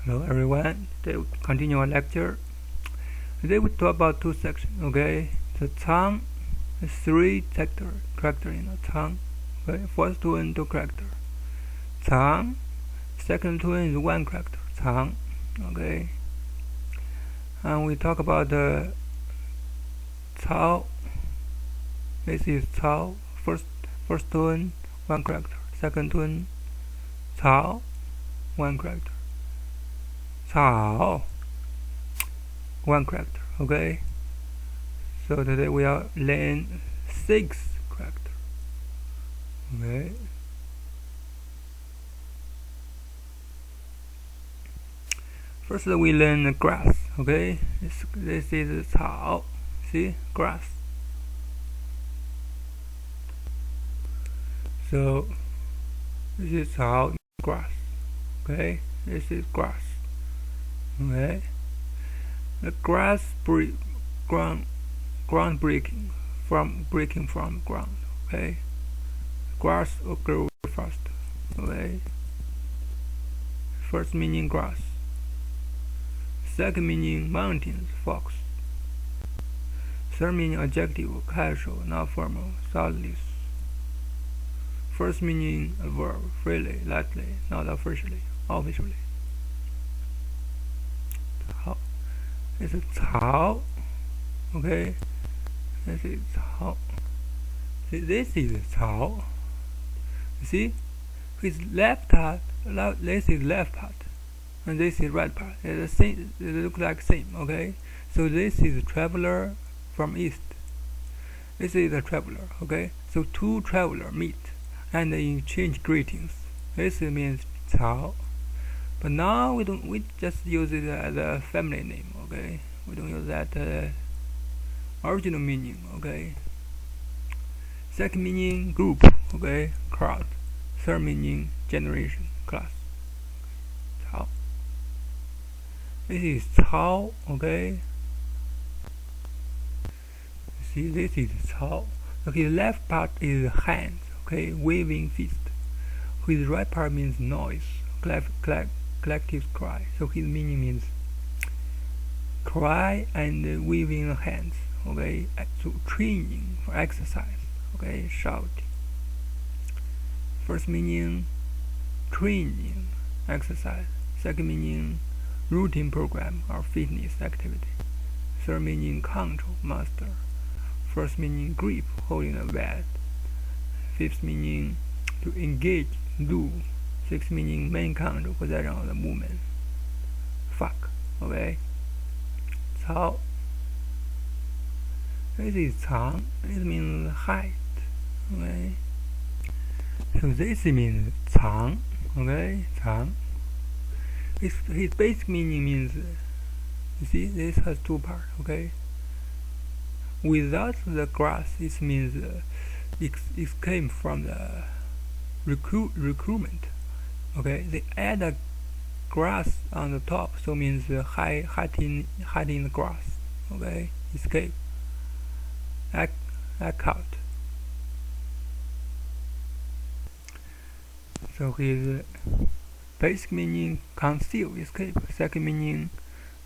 Hello everyone, today we continue our lecture. Today we talk about two sections, okay? The cang is three character in the cang. Okay, first tone two character. Cang, second tone is one character, cang, okay? And we talk about the cao. This is cao, first tone, one character, second tone, cao, one character. Cao, one character, okay? So today we are learn 6 character, okay? First we learn grass, okay? This is cao, see, grass. So this is cao, grass, okay? This is grass. Okay, the grass ground breaking from ground. Okay, grass will grow fast. Okay, first meaning grass. Second meaning mountains, fox. Third meaning adjective, casual, not formal, southeast. First meaning a verb, freely, lightly, not officially. This is cao, okay? This is cao. See, this is cao. You see, with left part, this is left part, and this is right part. It's the same. It looks like same, okay? So this is traveler from east. This is a traveler, okay? So two traveler meet and they exchange greetings. This means cao. But now we just use it as a family name, okay? We don't use that original meaning, okay? Second meaning group, okay? Crowd. Third meaning generation, class. Cao. This is cao, okay? See, this is cao. Okay, the left part is hands, okay? Waving fist. His right part means noise, collective cry. So his meaning means cry and waving hands, okay? So training for exercise, okay? Shouting. First meaning training, exercise. Second meaning routine program or fitness activity. Third meaning control, master. First meaning grip, holding a bat. Fifth meaning to engage, do. Sixth meaning main control, possession of the movement. Fuck, okay? Cao. This is cang. It means height, okay? So this means cang, okay? Cang. His basic meaning means, you see, this has two parts, okay? Without the grass, it means it came from the recruitment. Okay, they add a grass on the top, so means hiding the grass. Okay, escape, act out. So his basic meaning conceal, escape. Second meaning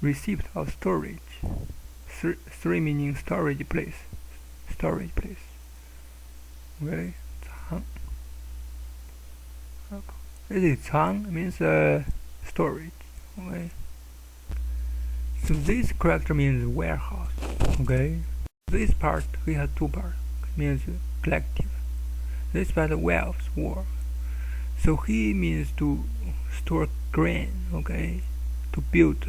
receipt of storage. Three meaning storage place. Okay, cang. This is cang, means storage, okay? So this character means warehouse, okay? This part, we have two parts, means collective. This part, wealth, war. So he means to store grain, okay? To build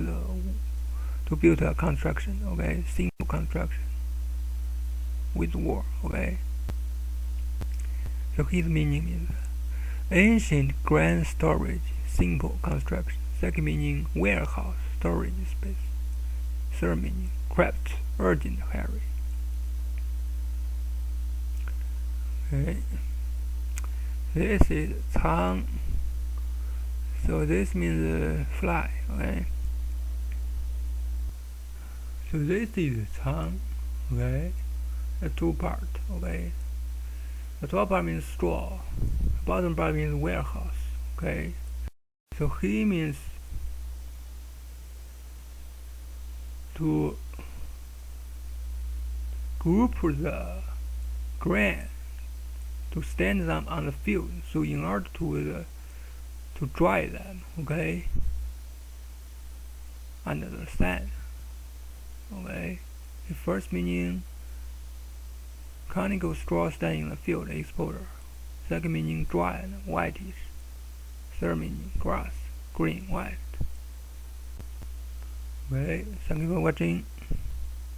a construction, okay? Simple construction with war, okay? So his meaning is ancient grain storage, simple construction. Second meaning warehouse, storage space. Third meaning craft, urgent, hurry. Okay. This is cang. So this means fly, okay? So this is cang, okay? The two part, okay? The top part means straw, the bottom part means warehouse, okay? So he means to group the grain, to stand them on the field. So in order to dry them, okay, under the sun, okay. The first meaning, conical straw stand in the field exposure. Second meaning, dry and whitish. Third meaning, grass, green, white. Okay, thank you for watching.